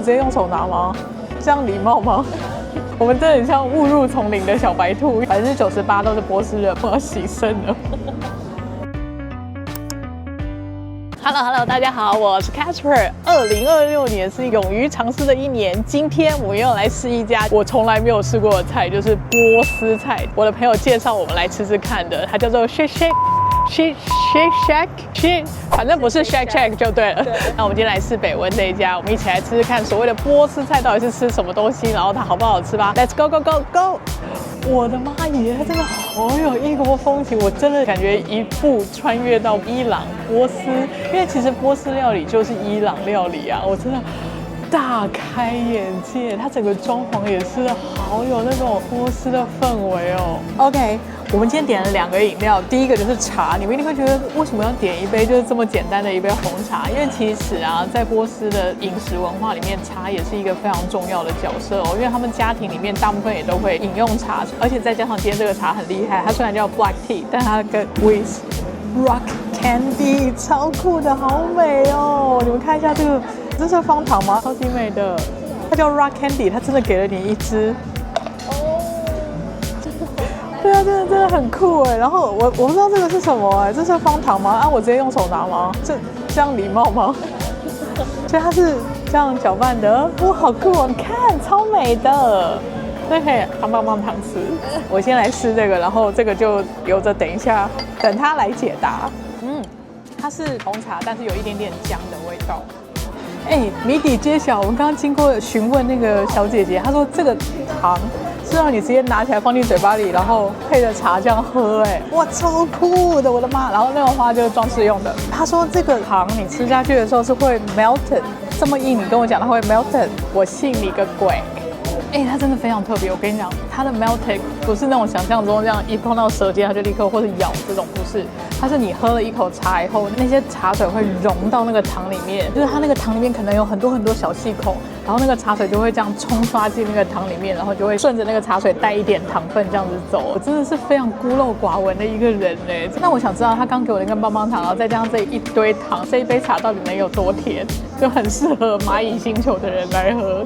我直接用手拿吗？这样礼貌吗？我们真的很像误入丛林的小白兔，98%都是波斯人，我要洗肾了。Hello， 大家好，我是 Casper。2026年是勇于尝试的一年。今天我们要来试一家我从来没有试过的菜，就是波斯菜。我的朋友介绍我们来吃吃看的，它叫做 Shake Shack， 反正不是 Shake Shack 就对了。那我们今天来试北温这一家，我们一起来吃吃看所谓的波斯菜到底是吃什么东西，然后它好不好吃吧 ？Let's go！ 我的妈耶，它真的好有异国风情，我真的感觉一步穿越到伊朗、波斯，因为其实波斯料理就是伊朗料理啊，我真的大开眼界，它整个装潢也是好有那种波斯的氛围哦。OK， 我们今天点了2个饮料，第一个就是茶，你们一定会觉得为什么要点一杯就是这么简单的一杯红茶？因为其实啊，在波斯的饮食文化里面，茶也是一个非常重要的角色哦，因为他们家庭里面大部分也都会饮用茶，而且再加上今天这个茶很厉害，它虽然叫 Black Tea， 但它跟 with Rock Candy 超酷的，好美哦！你们看一下这个。这是方糖吗？超级美的，它叫 Rock Candy， 它真的给了你一支。哦，对啊，真的很酷哎。然后我不知道这个是什么哎，这是方糖吗？啊，我直接用手拿吗？这样礼貌吗？所以它是这样搅拌的，哇，好酷哦！你看，超美的。这可以当棒棒糖吃。我先来试这个，然后这个就留着等一下，等它来解答。它是红茶，但是有一点点姜的味道。谜底揭晓！我们刚刚经过询问那个小姐姐，她说这个糖是让你直接拿起来放进嘴巴里，然后配着茶这样喝，哇，超酷的，我的妈！然后那个花就是装饰用的。她说这个糖你吃下去的时候是会 melted， 这么硬，你跟我讲它会 melted， 我信你个鬼！它真的非常特别。我跟你讲，它的 melted 不是那种想象中这样一碰到舌尖它就立刻或者咬这种，不是，它是你喝了一口茶以后，那些茶水会融到那个糖里面，就是它那个糖里面可能有很多小细孔，然后那个茶水就会这样冲刷进那个糖里面，然后就会顺着那个茶水带一点糖分这样子走。我真的是非常孤陋寡闻的一个人嘞。那我想知道他刚给我那根棒棒糖，然后再加上这一堆糖，这一杯茶到底能有多甜？就很适合蚂蚁星球的人来喝。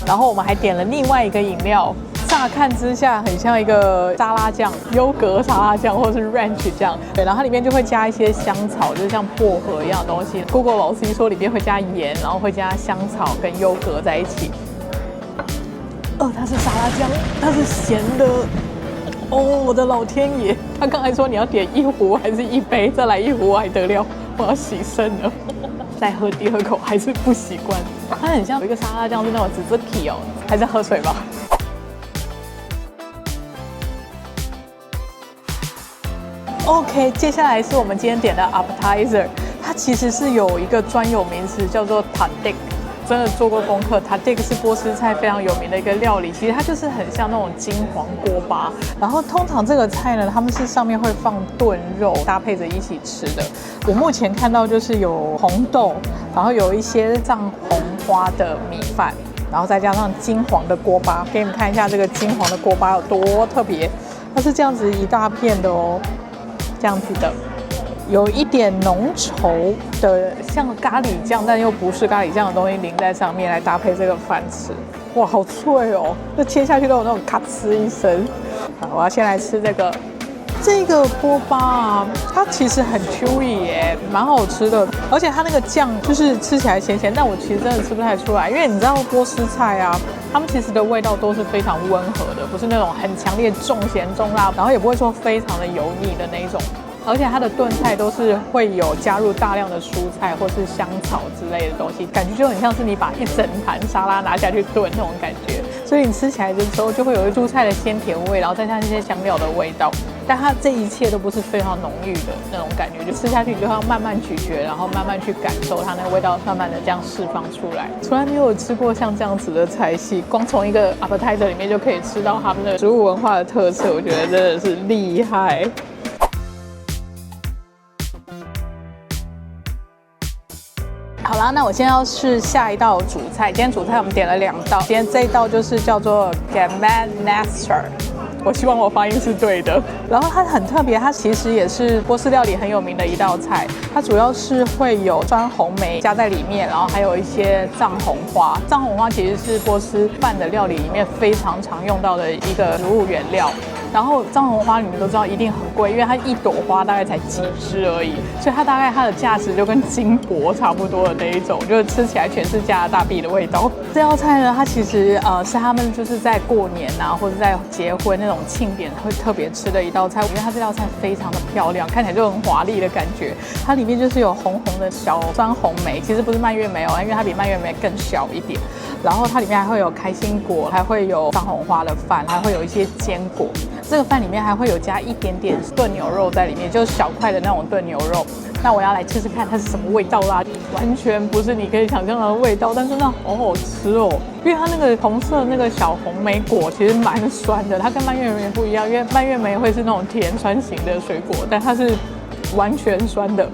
然后我们还点了另外一个饮料，乍看之下很像一个沙拉酱，优格沙拉酱或是 ranch 酱，对，然后它里面就会加一些香草，就是像薄荷一样的东西。Google 老师说里面会加盐，然后会加香草跟优格在一起。它是沙拉酱，它是咸的。哦，我的老天爷！他刚才说你要点1壶还是1杯，再来1壶还得了？我要洗肾了。再喝第2口还是不习惯，它很像有一个沙拉酱是那种紫色体哦，还是喝水吧。OK， 接下来是我们今天点的 appetizer， 它其实是有一个专有名词叫做 tahdig。真的做过功课 ，tahdig 是波斯菜非常有名的一个料理，其实它就是很像那种金黄锅巴。然后通常这个菜呢，他们是上面会放炖肉搭配着一起吃的。我目前看到就是有红豆，然后有一些藏红花的米饭，然后再加上金黄的锅巴。给你们看一下这个金黄的锅巴有多特别，它是这样子一大片的哦，这样子的。有一点浓稠的，像咖喱酱，但又不是咖喱酱的东西淋在上面来搭配这个饭吃，哇，好脆哦！就切下去都有那种咔哧一声。好，我要先来吃这个锅巴啊，它其实很 chewy 耶，蛮好吃的，而且它那个酱就是吃起来咸咸，但我其实真的吃不太出来，因为你知道波斯菜啊，他们其实的味道都是非常温和的，不是那种很强烈重咸重辣，然后也不会说非常的油腻的那一种。而且它的炖菜都是会有加入大量的蔬菜或是香草之类的东西，感觉就很像是你把一整盘沙拉拿下去炖那种感觉，所以你吃起来的时候就会有蔬菜的鲜甜味，然后再加上一些香料的味道，但它这一切都不是非常浓郁的那种感觉，就吃下去你就要慢慢咀嚼，然后慢慢去感受它那个味道，慢慢的这样释放出来。从来没有吃过像这样子的菜系，光从一个 appetizer 里面就可以吃到他们的食物文化的特色，我觉得真的是厉害。好啦，那我现在要是下一道主菜。今天主菜我们点了2道，今天这一道就是叫做 Gammad Nasr，我希望我发音是对的。然后它很特别，它其实也是波斯料理很有名的一道菜。它主要是会有酸红梅加在里面，然后还有一些藏红花。藏红花其实是波斯饭的料理里面非常常用到的一个植物原料。然后藏红花你们都知道一定很贵，因为它一朵花大概才几支而已，所以它大概它的价值就跟金箔差不多的那一种，就是吃起来全是加拿大币的味道。这道菜呢，它其实是他们就是在过年啊，或者在结婚那种庆典会特别吃的一道菜。我觉得它这道菜非常的漂亮，看起来就很华丽的感觉。它里面就是有红红的小酸红梅，其实不是蔓越莓哦，因为它比蔓越莓更小一点。然后它里面还会有开心果，还会有藏红花的饭，还会有一些坚果。这个饭里面还会有加一点点炖牛肉在里面，就是小块的那种炖牛肉。那我要来吃吃看它是什么味道啦，完全不是你可以想象的味道，但是那好好吃哦，因为它那个红色那个小红莓果其实蛮酸的，它跟蔓越莓不一样，因为蔓越莓会是那种甜酸型的水果，但它是完全酸的。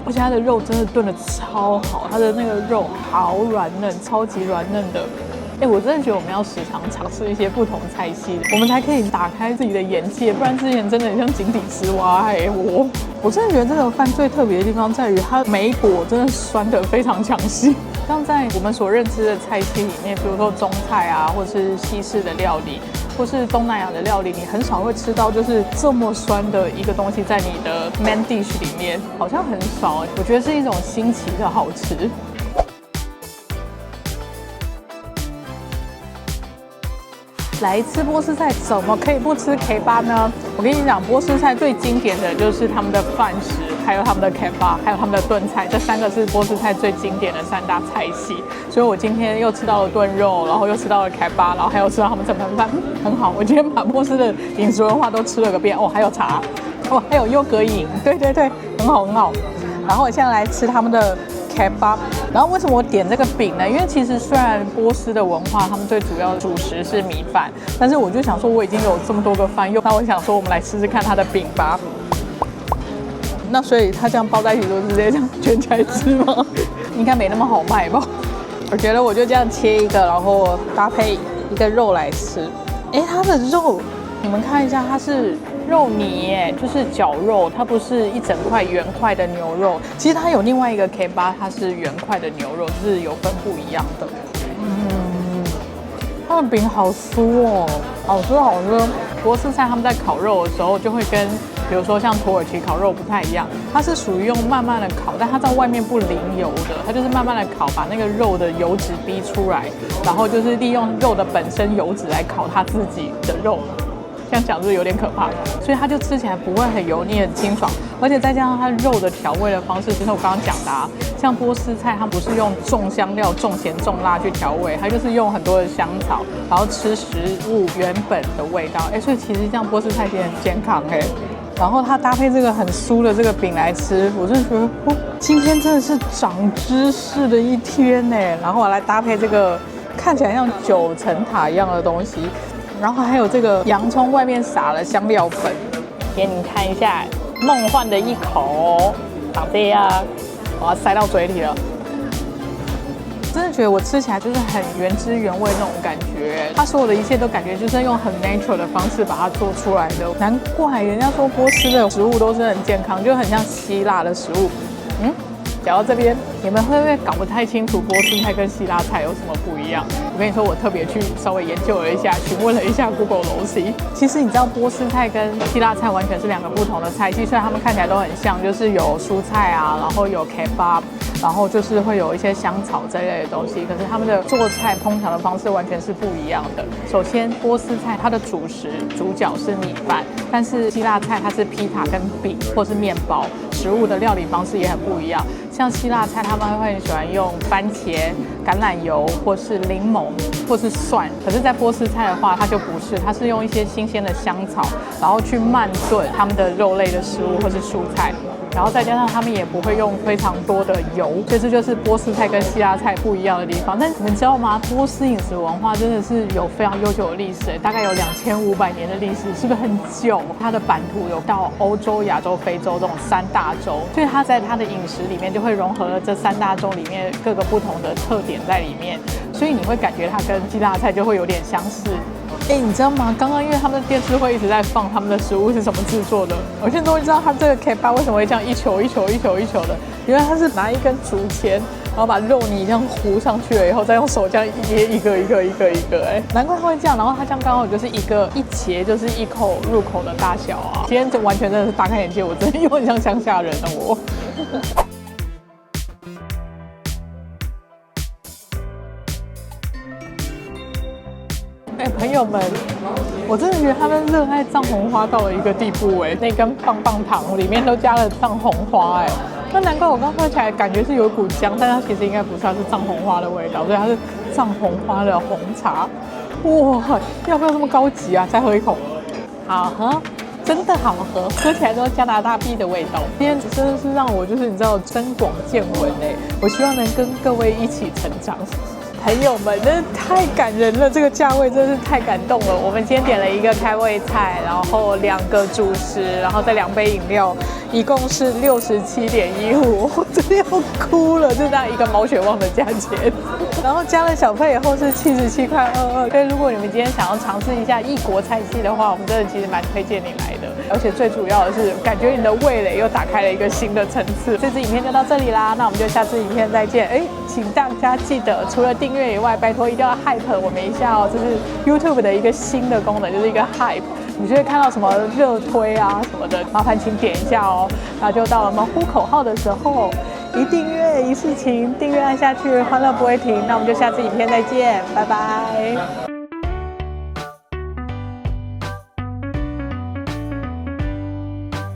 而且它的肉真的炖得超好，它的那个肉好软嫩，超级软嫩的。我真的觉得我们要时常尝试一些不同菜系，我们才可以打开自己的眼界，不然之前真的很像井底之蛙。我真的觉得这个饭最特别的地方在于它莓果真的酸得非常强势。像在我们所认知的菜系里面，比如说中菜啊，或是西式的料理，或是东南亚的料理，你很少会吃到就是这么酸的一个东西在你的 main dish 里面，好像很少。我觉得是一种新奇的好吃。来吃波斯菜怎么可以不吃 Kebab 呢？我跟你讲，波斯菜最经典的就是他们的饭食，还有他们的 Kebab， 还有他们的炖菜，这3个是波斯菜最经典的3大菜系。所以我今天又吃到了炖肉，然后又吃到了 Kebab， 然后还有吃到他们这盘饭，很好。我今天把波斯的饮食文化都吃了个遍。还有茶，还有优格饮，对，很好很好。然后我现在来吃他们的Kebab， 然后为什么我点这个饼呢？因为其实虽然波斯的文化，他们最主要的主食是米饭，但是我就想说我已经有这么多个饭，那我想说我们来试试看它的饼吧。那所以它这样包在一起，就直接这样卷起来吃吗？应该没那么好卖吧？我觉得我就这样切一个，然后搭配一个肉来吃。它的肉你们看一下，它是肉泥就是绞肉，它不是一整块圆块的牛肉。其实它有另外一个 Kebab， 它是圆块的牛肉，就是有分不一样的。它的饼好酥哦，好吃好吃。波斯菜他们在烤肉的时候就会跟比如说像土耳其烤肉不太一样，它是属于用慢慢的烤，但它在外面不淋油的，它就是慢慢的烤，把那个肉的油脂逼出来，然后就是利用肉的本身油脂来烤它自己的肉。这样讲是不是有点可怕？所以它就吃起来不会很油腻、很清爽，而且再加上它肉的调味的方式，就是我刚刚讲的像波斯菜，它不是用重香料、重咸、重辣去调味，它就是用很多的香草，然后吃食物原本的味道。所以其实这样波斯菜也很健康然后它搭配这个很酥的这个饼来吃，我真的觉得今天真的是长知识的一天然后我来搭配这个看起来像9层塔一样的东西。然后还有这个洋葱外面撒了香料粉，给你看一下，梦幻的一口，长这样，我要塞到嘴里了。真的觉得我吃起来就是很原汁原味那种感觉，它所有的一切都感觉就是用很 natural 的方式把它做出来的，难怪人家说波斯的食物都是很健康，就很像希腊的食物。讲到这边，你们会不会搞不太清楚波斯菜跟希腊菜有什么不一样？我跟你说，我特别去稍微研究了一下，询问了一下 Google 楼西。其实你知道，波斯菜跟希腊菜完全是2个不同的菜系，虽然它们看起来都很像，就是有蔬菜啊，然后有 Kebab， 然后就是会有一些香草这类的东西，可是他们的做菜烹调的方式完全是不一样的。首先，波斯菜它的主食主角是米饭，但是希腊菜它是披萨跟饼或是面包，食物的料理方式也很不一样。像希腊菜，他们会很喜欢用番茄、橄榄油，或是柠檬，或是蒜。可是，在波斯菜的话，它就不是，它是用一些新鲜的香草，然后去慢炖他们的肉类的食物或是蔬菜。然后再加上他们也不会用非常多的油，所以这就是波斯菜跟希腊菜不一样的地方。但你们知道吗？波斯饮食文化真的是有非常悠久的历史，大概有2500年的历史，是不是很久？它的版图有到欧洲、亚洲、非洲这种3大洲，所以它在它的饮食里面就会融合了这3大洲里面各个不同的特点在里面，所以你会感觉它跟希腊菜就会有点相似。哎，你知道吗？刚刚因为他们的电视会一直在放他们的食物是什么制作的，我现在终于知道他这个 kebab 为什么会这样一球一球一球一球的，原来他是拿一根竹签，然后把肉泥这样糊上去了以后，再用手这样捏一个一个一个一个，哎，难怪他会这样。然后他这样刚好就是一节就是一口入口的大小啊。今天就完全真的是大开眼界，我真的有点像乡下人了我。哎，朋友们，我真的觉得他们热爱藏红花到了一个地步哎，那根棒棒糖里面都加了藏红花哎，那难怪我刚喝起来感觉是有一股姜，但它其实应该不是，它是藏红花的味道，所以它是藏红花的红茶。哇，要不要这么高级啊？再喝一口，好喝。真的好喝，喝起来都是加拿大币的味道。今天真的是让我就是你知道增广见闻哎，我希望能跟各位一起成长。朋友们，真是太感人了，这个价位真是太感动了。我们今天点了一个开胃菜，然后2个主食，然后再2杯饮料，一共是67.15，我真的要哭了，就这样一个毛血旺的价钱。然后加了小费以后是77.22块。所以如果你们今天想要尝试一下异国菜系的话，我们真的其实蛮推荐你来的。而且最主要的是，感觉你的味蕾又打开了一个新的层次。这支影片就到这里啦，那我们就下次影片再见。哎，请大家记得除了订阅以外，拜托一定要 hype 我们一下哦。这是 YouTube 的一个新的功能，就是一个 hype。你就会看到什么热推啊什么的，麻烦请点一下哦。然后就到了我们呼口号的时候，一订阅一事情，订阅按下去，欢乐不会停。那我们就下次影片再见，拜拜。